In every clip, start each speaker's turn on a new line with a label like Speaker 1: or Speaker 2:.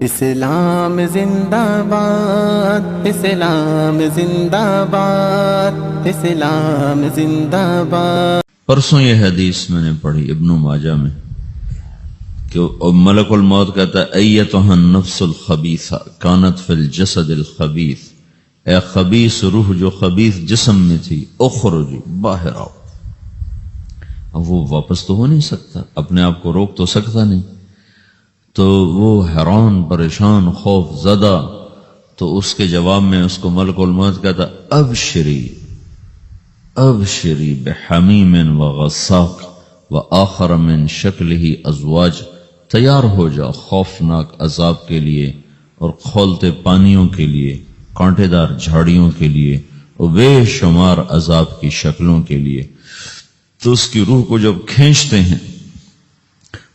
Speaker 1: اسلام زندہ باد، اسلام زندہ باد، اسلام زندہ باد۔
Speaker 2: پرسوں یہ حدیث میں نے پڑھی ابن ماجہ میں کہ ملک الموت کہتا ہے ایتھا النفس الخبیثہ کانت فی الجسد الخبیث، اے خبیث روح جو خبیث جسم میں تھی، اخرجی باہر آؤ۔ اب وہ واپس تو ہو نہیں سکتا، اپنے آپ کو روک تو سکتا نہیں، تو وہ حیران پریشان خوف زدہ، تو اس کے جواب میں اس کو ملک الموت کہتا ابشری ابشری بحمیم وغساق وآخر من شکلہ ازواج، تیار ہو جا خوفناک عذاب کے لیے اور کھولتے پانیوں کے لیے، کانٹے دار جھاڑیوں کے لیے اور بے شمار عذاب کی شکلوں کے لیے۔ تو اس کی روح کو جب کھینچتے ہیں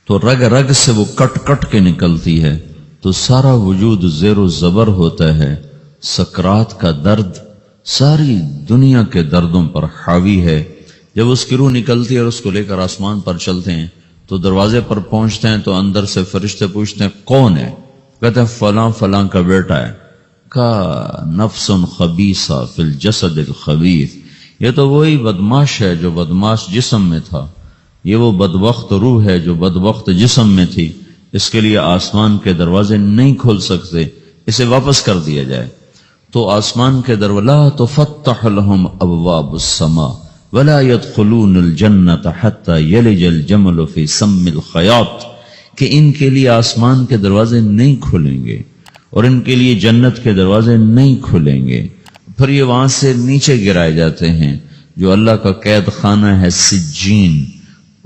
Speaker 2: تو رگ رگ سے وہ کٹ کٹ کے نکلتی ہے، تو سارا وجود زیر و زبر ہوتا ہے، سکرات کا درد ساری دنیا کے دردوں پر حاوی ہے۔ جب اس کی روح نکلتی ہے اور اس کو لے کر آسمان پر چلتے ہیں تو دروازے پر پہنچتے ہیں تو اندر سے فرشتے پوچھتے ہیں کون ہے؟ کہتے ہیں فلاں فلاں کا بیٹا ہے۔ کا نفس خبیثہ فی الجسد الخبیث، یہ تو وہی بدماش ہے جو بدماش جسم میں تھا، یہ وہ بدبخت روح ہے جو بدبخت جسم میں تھی، اس کے لیے آسمان کے دروازے نہیں کھول سکتے، اسے واپس کر دیا جائے۔ تو آسمان کے دروازے لا تفتح لهم ابواب السماء ولا يدخلون الجنة حتى يلج الجمل في سم الخياط، کہ ان کے لیے آسمان کے دروازے نہیں کھلیں گے اور ان کے لیے جنت کے دروازے نہیں کھلیں گے، پھر یہ وہاں سے نیچے گرائے جاتے ہیں جو اللہ کا قید خانہ ہے سجین۔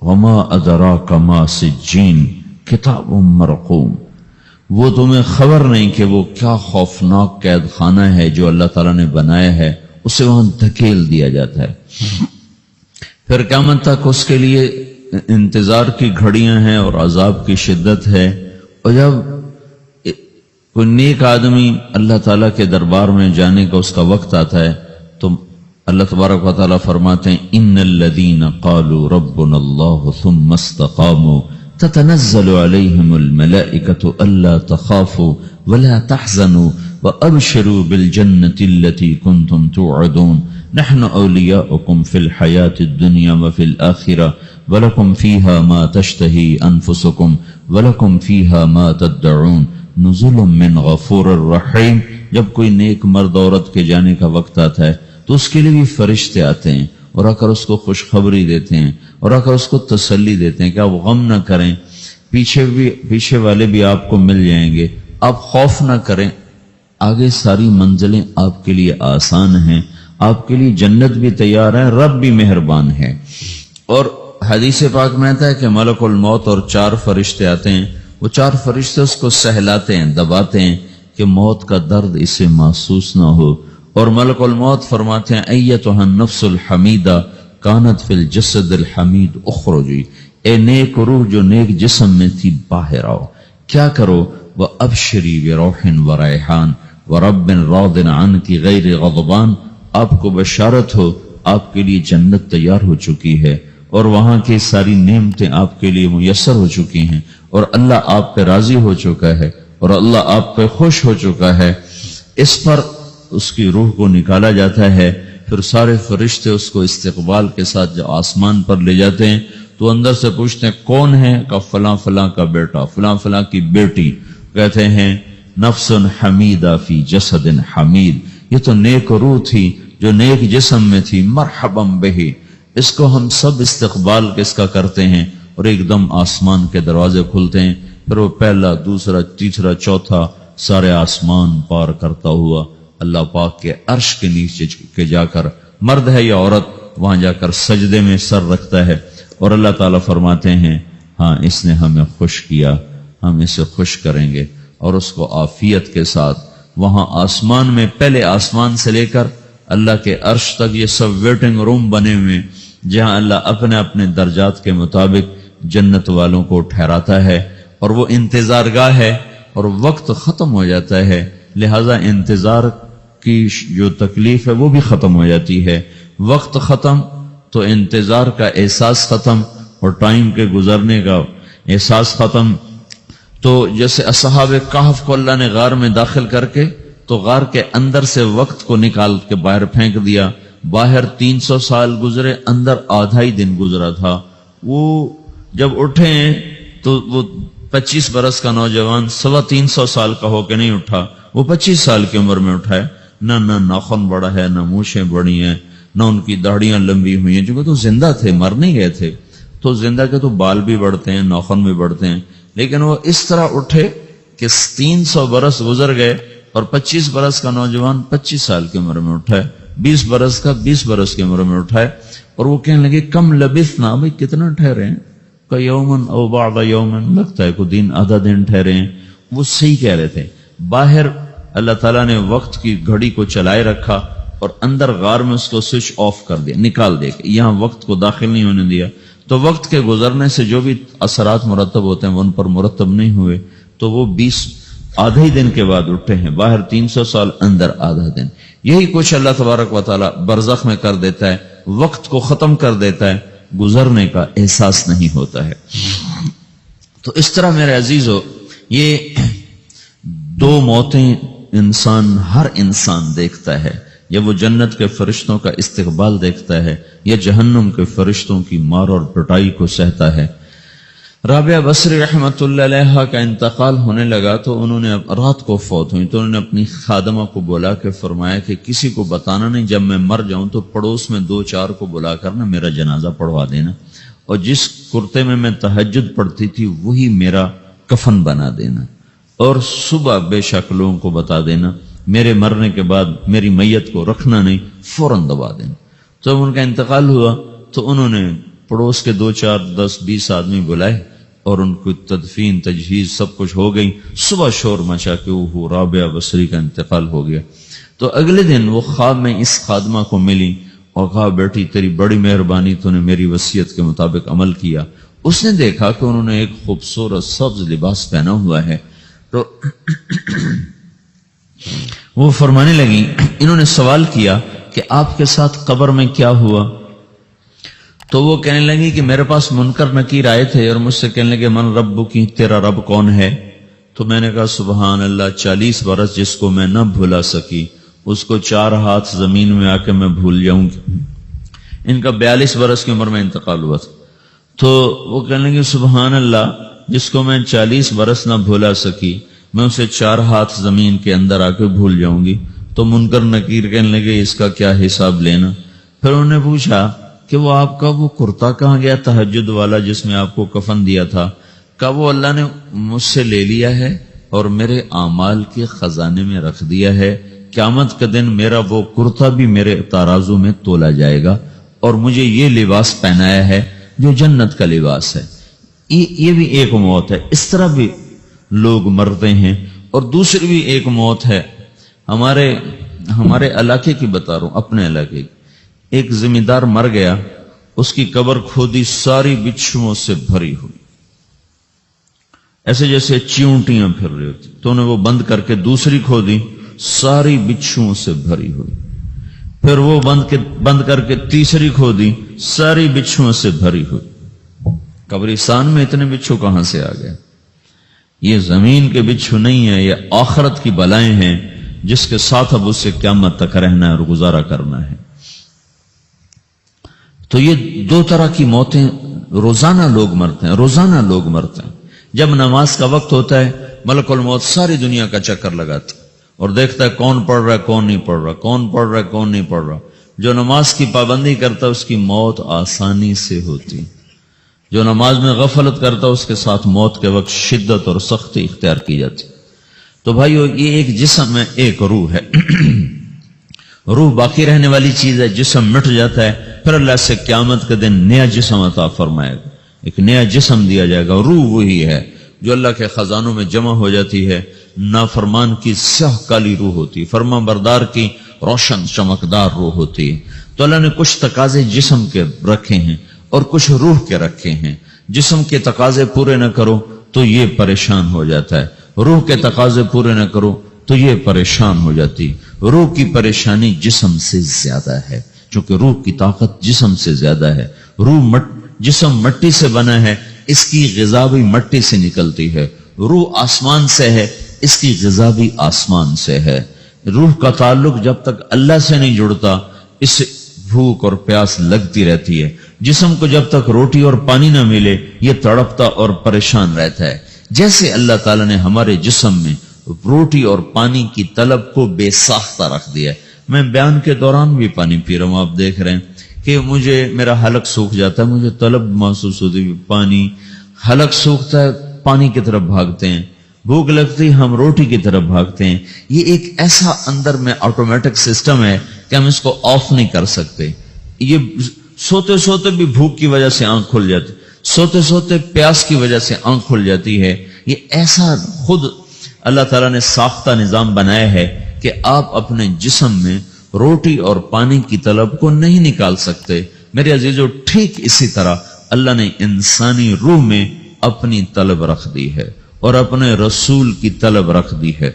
Speaker 2: وما ادراک ما سجین کتاب مرقوم، وہ تمہیں خبر نہیں کہ وہ کیا خوفناک قید خانہ ہے جو اللہ تعالیٰ نے بنایا ہے، اسے وہاں دھکیل دیا جاتا ہے۔ پھر قیامت تک اس کے لیے انتظار کی گھڑیاں ہیں اور عذاب کی شدت ہے۔ اور جب کوئی نیک آدمی اللہ تعالیٰ کے دربار میں جانے کا اس کا وقت آتا ہے تو اللہ تبارک و تعالیٰ فرماتے ہیں ان الذین قالوا ربنا اللہ ثم استقاموا تتنزل علیہم الملائکۃ الا تخافوا ولا تحزنوا وابشروا بالجنۃ التي کنتم توعدون نحن اولیاؤکم فی الحیاۃ الدنیا وفی الآخرہ ولکم فیہا ما تشتہی انفسکم ولکم فیہا ما تدعون نزل من غفور الرحیم۔ جب کوئی نیک مرد عورت کے جانے کا وقت آتا ہے تو اس کے لیے بھی فرشتے آتے ہیں اور آ کر اس کو خوشخبری دیتے ہیں اور آ کر اس کو تسلی دیتے ہیں کہ آپ غم نہ کریں، پیچھے والے بھی آپ کو مل جائیں گے، آپ خوف نہ کریں، آگے ساری منزلیں آپ کے لیے آسان ہیں، آپ کے لیے جنت بھی تیار ہے، رب بھی مہربان ہے۔ اور حدیث پاک میں آتا ہے کہ ملک الموت اور 4 فرشتے آتے ہیں، وہ 4 فرشتے اس کو سہلاتے ہیں، دباتے ہیں کہ موت کا درد اسے محسوس نہ ہو۔ اور ملک الموت فرماتے ہیں ایتھا النفس الحمیدہ کانت فی الجسد الحمید اخرجی، اے نیک روح جو نیک جسم میں تھی باہر آؤ۔ کیا کرو؟ وابشری بروح وریحان ورب راض عنک غیر غضبان، آپ کو بشارت ہو آپ کے لیے جنت تیار ہو چکی ہے اور وہاں کی ساری نعمتیں آپ کے لیے میسر ہو چکی ہیں اور اللہ آپ پہ راضی ہو چکا ہے اور اللہ آپ پہ خوش ہو چکا ہے۔ اس پر اس کی روح کو نکالا جاتا ہے، پھر سارے فرشتے اس کو استقبال کے ساتھ جب آسمان پر لے جاتے ہیں تو اندر سے پوچھتے ہیں کون ہے؟ کہ فلاں فلاں کا بیٹا، فلاں فلاں کی بیٹی۔ کہتے ہیں نفس حمیدہ فی جسد حمید، یہ تو نیک روح تھی جو نیک جسم میں تھی، مرحبا بہی، اس کو ہم سب استقبال کس کا کرتے ہیں۔ اور ایک دم آسمان کے دروازے کھلتے ہیں، پھر وہ پہلا دوسرا تیسرا چوتھا سارے آسمان پار کرتا ہوا اللہ پاک کے عرش کے نیچے کے جا کر، مرد ہے یا عورت، وہاں جا کر سجدے میں سر رکھتا ہے اور اللہ تعالیٰ فرماتے ہیں ہاں اس نے ہمیں خوش کیا، ہم اسے خوش کریں گے، اور اس کو عافیت کے ساتھ وہاں آسمان میں، پہلے آسمان سے لے کر اللہ کے عرش تک یہ سب ویٹنگ روم بنے ہوئے جہاں اللہ اپنے اپنے درجات کے مطابق جنت والوں کو ٹھہراتا ہے، اور وہ انتظار گاہ ہے اور وقت ختم ہو جاتا ہے، لہذا انتظار کی جو تکلیف ہے وہ بھی ختم ہو جاتی ہے۔ وقت ختم تو انتظار کا احساس ختم اور ٹائم کے گزرنے کا احساس ختم، تو جیسے اصحاب کہف کو اللہ نے غار میں داخل کر کے تو غار کے اندر سے وقت کو نکال کے باہر پھینک دیا. باہر 300 سال گزرے، اندر آدھا ہی دن گزرا تھا. وہ جب اٹھے ہیں تو وہ 25 برس کا نوجوان 350 سال کا ہو کے نہیں اٹھا، وہ 25 سال کی عمر میں اٹھا ہے. نہ ناخن بڑا ہے، نہ مونچھیں بڑی ہیں، نہ ان کی داڑیاں لمبی ہوئی ہیں، چونکہ تو زندہ تھے، مر نہیں گئے تھے. تو زندہ کے تو بال بھی بڑھتے ہیں، ناخن بھی بڑھتے ہیں، لیکن وہ اس طرح اٹھے کہ 300 برس گزر گئے اور 25 برس کا نوجوان 25 سال کی عمر میں اٹھا ہے، 20 برس کا 20 برس کی عمر میں اٹھا ہے. اور وہ کہنے لگے کم لبثنا، بھائی کتنا ٹھہرے ہیں؟ کہ یومن او بعض یومن، لگتا ہے کوئی دن آدھا دن ٹھہرے ہیں. وہ صحیح کہہ رہے تھے. باہر اللہ تعالیٰ نے وقت کی گھڑی کو چلائے رکھا اور اندر غار میں اس کو سوئچ آف کر دیا، نکال دے کے یہاں وقت کو داخل نہیں ہونے دیا. تو وقت کے گزرنے سے جو بھی اثرات مرتب ہوتے ہیں وہ ان پر مرتب نہیں ہوئے. تو وہ 20 آدھے دن کے بعد اٹھے ہیں. باہر 300 سال، اندر آدھا دن. یہی کچھ اللہ تبارک و تعالیٰ برزخ میں کر دیتا ہے، وقت کو ختم کر دیتا ہے، گزرنے کا احساس نہیں ہوتا ہے. تو اس طرح میرے عزیزو، یہ 2 موتیں ہر انسان دیکھتا ہے. یا وہ جنت کے فرشتوں کا استقبال دیکھتا ہے یا جہنم کے فرشتوں کی مار اور پٹائی کو سہتا ہے. رابعہ بصری رحمت اللہ علیہ کا انتقال ہونے لگا تو انہوں نے رات کو فوت ہوئی تو انہوں نے اپنی خادمہ کو بلا کے فرمایا کہ کسی کو بتانا نہیں، جب میں مر جاؤں تو پڑوس میں 2-4 کو بلا کر نا میرا جنازہ پڑھوا دینا، اور جس کرتے میں تہجد پڑھتی تھی وہی میرا کفن بنا دینا، اور صبح بے شک لوگوں کو بتا دینا میرے مرنے کے بعد میری میت کو رکھنا نہیں، فوراً دبا دینا. تو جب ان کا انتقال ہوا تو انہوں نے پڑوس کے 2-4-10-20 آدمی بلائے اور ان کو تدفین تجہیز سب کچھ ہو گئی. صبح شور مچا کہ وہ رابعہ بصری کا انتقال ہو گیا. تو اگلے دن وہ خواب میں اس خادمہ کو ملی اور کہا بیٹی تیری بڑی مہربانی، تو نے میری وصیت کے مطابق عمل کیا. اس نے دیکھا کہ انہوں نے ایک خوبصورت سبز لباس پہنا ہوا ہے. تو وہ فرمانے لگی، انہوں نے سوال کیا کہ آپ کے ساتھ قبر میں کیا ہوا؟ تو وہ کہنے لگی کہ میرے پاس منکر نکیر آئے تھے اور مجھ سے کہنے لگے من رب کی، تیرا رب کون ہے؟ تو میں نے کہا سبحان اللہ، 40 برس جس کو میں نہ بھلا سکی اس کو 4 ہاتھ زمین میں آ کے میں بھول جاؤں گی. ان کا 42 برس کی عمر میں انتقال ہوا تھا. تو وہ کہنے لگے سبحان اللہ، جس کو میں 40 برس نہ بھولا سکی میں اسے 4 ہاتھ زمین کے اندر آ کے بھول جاؤں گی. تو منکر نکیر کہنے لگے اس کا کیا حساب لینا؟ پھر انہوں نے پوچھا کہ وہ آپ کا وہ کرتا کہاں گیا تہجد والا جس میں آپ کو کفن دیا تھا؟ کہا وہ اللہ نے مجھ سے لے لیا ہے اور میرے اعمال کے خزانے میں رکھ دیا ہے. قیامت کے دن میرا وہ کرتا بھی میرے ترازو میں تولا جائے گا اور مجھے یہ لباس پہنایا ہے جو جنت کا لباس ہے. یہ بھی ایک موت ہے. اس طرح بھی لوگ مرتے ہیں. اور دوسری بھی ایک موت ہے، ہمارے علاقے کی بتا رہا ہوں، اپنے علاقے کی. ایک ذمہ دار مر گیا، اس کی قبر کھودی، ساری بچھوؤں سے بھری ہوئی، ایسے جیسے چیونٹیاں پھر رہی ہوتی. تو انہیں وہ بند کر کے دوسری کھودی، ساری بچھوؤں سے بھری ہوئی. پھر وہ بند کر کے تیسری کھودی، ساری بچھوؤں سے بھری ہوئی. قبرستان میں اتنے بچھو کہاں سے آ گئے؟ یہ زمین کے بچھو نہیں ہے، یہ آخرت کی بلائیں ہیں جس کے ساتھ اب اس سے قیامت تک رہنا ہے اور گزارا کرنا ہے. تو یہ 2 طرح کی موتیں روزانہ لوگ مرتے ہیں، روزانہ لوگ مرتے ہیں. جب نماز کا وقت ہوتا ہے ملک الموت ساری دنیا کا چکر لگاتا اور دیکھتا ہے کون پڑھ رہا ہے کون نہیں پڑھ رہا، کون پڑھ رہا ہے کون نہیں پڑھ رہا. جو نماز کی پابندی کرتا ہے اس کی موت آسانی سے ہوتی، جو نماز میں غفلت کرتا ہے اس کے ساتھ موت کے وقت شدت اور سختی اختیار کی جاتی. تو بھائیو، یہ ایک جسم ہے، ایک روح ہے. روح باقی رہنے والی چیز ہے، جسم مٹ جاتا ہے، پھر اللہ سے قیامت کے دن نیا جسم عطا فرمائے گا، ایک نیا جسم دیا جائے گا. روح وہی ہے جو اللہ کے خزانوں میں جمع ہو جاتی ہے. نافرمان کی سیاہ کالی روح ہوتی، فرمان بردار کی روشن چمکدار روح ہوتی ہے. تو اللہ نے کچھ تقاضے جسم کے رکھے ہیں اور کچھ روح کے رکھے ہیں. جسم کے تقاضے پورے نہ کرو تو یہ پریشان ہو جاتا ہے، روح کے تقاضے پورے نہ کرو تو یہ پریشان ہو جاتی. روح کی پریشانی جسم سے زیادہ ہے، چونکہ روح کی طاقت جسم سے زیادہ ہے. جسم مٹی سے بنا ہے، اس کی غذا بھی مٹی سے نکلتی ہے. روح آسمان سے ہے، اس کی غذا بھی آسمان سے ہے۔ روح کا تعلق جب تک اللہ سے نہیں جڑتا اس سے بھوک اور پیاس لگتی رہتی ہے۔ جسم کو جب تک روٹی اور پانی نہ ملے یہ تڑپتا اور پریشان رہتا ہے۔ جیسے اللہ تعالیٰ نے ہمارے جسم میں روٹی اور پانی کی طلب کو بے ساختہ رکھ دیا ہے۔ میں بیان کے دوران بھی پانی پی رہا ہوں، آپ دیکھ رہے ہیں کہ مجھے میرا حلق سوکھ جاتا ہے، مجھے طلب محسوس ہوتی ہے پانی، حلق سوکھتا ہے پانی کی طرف بھاگتے ہیں، بھوک لگتی ہم روٹی کی طرف بھاگتے ہیں۔ یہ ایک ایسا اندر میں آٹومیٹک سسٹم ہے کہ ہم اس کو آف نہیں کر سکتے۔ یہ سوتے سوتے بھی بھوک کی وجہ سے آنکھ کھل جاتی، سوتے سوتے پیاس کی وجہ سے آنکھ کھل جاتی ہے۔ یہ ایسا خود اللہ تعالیٰ نے ساختہ نظام بنایا ہے کہ آپ اپنے جسم میں روٹی اور پانی کی طلب کو نہیں نکال سکتے۔ میرے عزیزو، ٹھیک اسی طرح اللہ نے انسانی روح میں اپنی طلب رکھ دی ہے اور اپنے رسول کی طلب رکھ دی ہے۔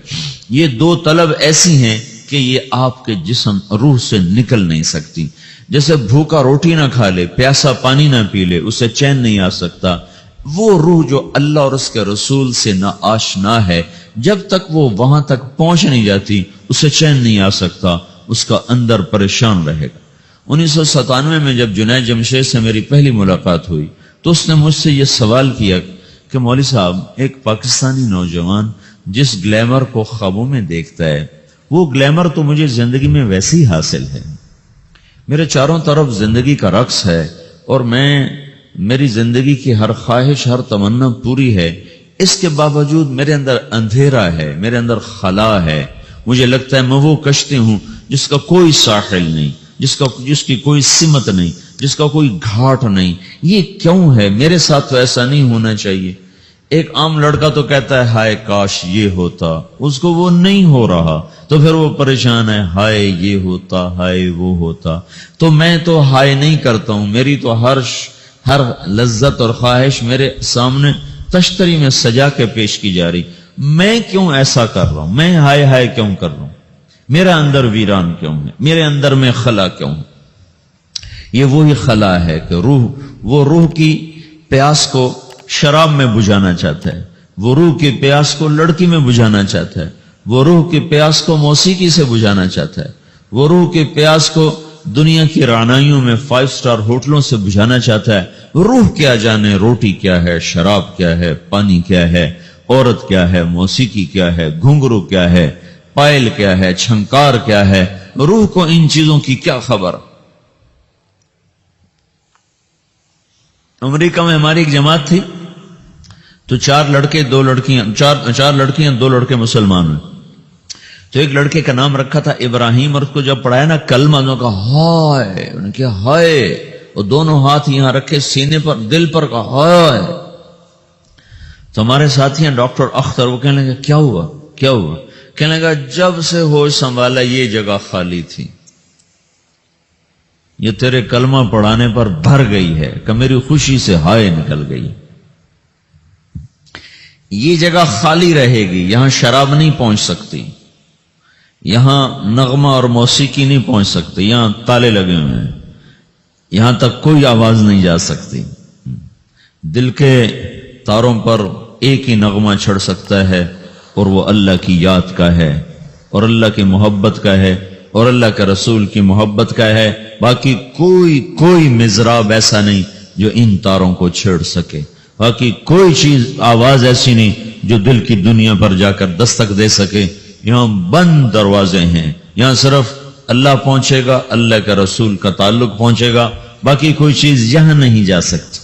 Speaker 2: یہ دو طلب ایسی ہیں کہ یہ آپ کے جسم روح سے نکل نہیں سکتی۔ جیسے بھوکا روٹی نہ کھا لے، پیاسا پانی نہ پی لے، اسے چین نہیں آ سکتا۔ وہ روح جو اللہ اور اس کے رسول سے نہ آشنا ہے، جب تک وہ وہاں تک پہنچ نہیں جاتی اسے چین نہیں آ سکتا، اس کا اندر پریشان رہے گا۔ 1997 میں جب جنید جمشید سے میری پہلی ملاقات ہوئی تو اس نے مجھ سے یہ سوال کیا کہ مولوی صاحب، ایک پاکستانی نوجوان جس گلیمر کو خوابوں میں دیکھتا ہے، وہ گلیمر تو مجھے زندگی میں ویسے ہی حاصل ہے، میرے چاروں طرف زندگی کا رقص ہے اور میری زندگی کی ہر خواہش، ہر تمنا پوری ہے، اس کے باوجود میرے اندر اندھیرا ہے، میرے اندر خلا ہے۔ مجھے لگتا ہے میں وہ کشتی ہوں جس کا کوئی ساحل نہیں، جس کی کوئی سمت نہیں، جس کا کوئی گھاٹ نہیں۔ یہ کیوں ہے؟ میرے ساتھ تو ایسا نہیں ہونا چاہیے۔ ایک عام لڑکا تو کہتا ہے ہائے کاش یہ ہوتا، اس کو وہ نہیں ہو رہا تو پھر وہ پریشان ہے، ہائے یہ ہوتا، ہائے وہ ہوتا۔ تو میں تو ہائے نہیں کرتا ہوں، میری تو ہر لذت اور خواہش میرے سامنے تشتری میں سجا کے پیش کی جا رہی۔ میں کیوں ایسا کر رہا ہوں؟ میں ہائے ہائے کیوں کر رہا ہوں؟ میرا اندر ویران کیوں ہے؟ میرے اندر میں خلا کیوں ہے؟ یہ وہی خلا ہے کہ وہ روح کی پیاس کو شراب میں بجھانا چاہتا ہے، وہ روح کی پیاس کو لڑکی میں بجھانا چاہتا ہے، وہ روح کی پیاس کو موسیقی سے بجھانا چاہتا ہے، وہ روح کی پیاس کو دنیا کی رعنائیوں میں 5 اسٹار ہوٹلوں سے بجھانا چاہتا ہے۔ روح کیا جانے روٹی کیا ہے، شراب کیا ہے، پانی کیا ہے، عورت کیا ہے، موسیقی کیا ہے، گھنگرو کیا ہے، پائل کیا ہے، چھنکار کیا ہے، روح کو ان چیزوں کی کیا خبر؟ امریکہ میں ہماری ایک جماعت تھی تو 4 لڑکے 2 لڑکیاں، 4 لڑکیاں 2 لڑکے مسلمان ہوئے۔ تو ایک لڑکے کا نام رکھا تھا ابراہیم، اور اس کو جب پڑھایا نا کلمہ، انہوں نے کہا ہائے، انہوں نے کہا ہائے، اور دونوں ہاتھ یہاں رکھے سینے پر، دل پر، کہا ہائے۔ تو ہمارے ساتھی ہیں ڈاکٹر اختر، وہ کہنے لگا کیا ہوا کیا ہوا؟ کہنے لگا جب سے ہوش سنبھالا یہ جگہ خالی تھی، یہ تیرے کلمہ پڑھانے پر بھر گئی ہے کہ میری خوشی سے ہائے نکل گئی۔ یہ جگہ خالی رہے گی، یہاں شراب نہیں پہنچ سکتی، یہاں نغمہ اور موسیقی نہیں پہنچ سکتی، یہاں تالے لگے ہوئے ہیں، یہاں تک کوئی آواز نہیں جا سکتی۔ دل کے تاروں پر ایک ہی نغمہ چڑھ سکتا ہے اور وہ اللہ کی یاد کا ہے، اور اللہ کی محبت کا ہے، اور اللہ کے رسول کی محبت کا ہے۔ باقی کوئی مضراب ایسا نہیں جو ان تاروں کو چھیڑ سکے، باقی کوئی چیز، آواز ایسی نہیں جو دل کی دنیا پر جا کر دستک دے سکے۔ یہاں بند دروازے ہیں، یہاں صرف اللہ پہنچے گا، اللہ کے رسول کا تعلق پہنچے گا، باقی کوئی چیز یہاں نہیں جا سکتی۔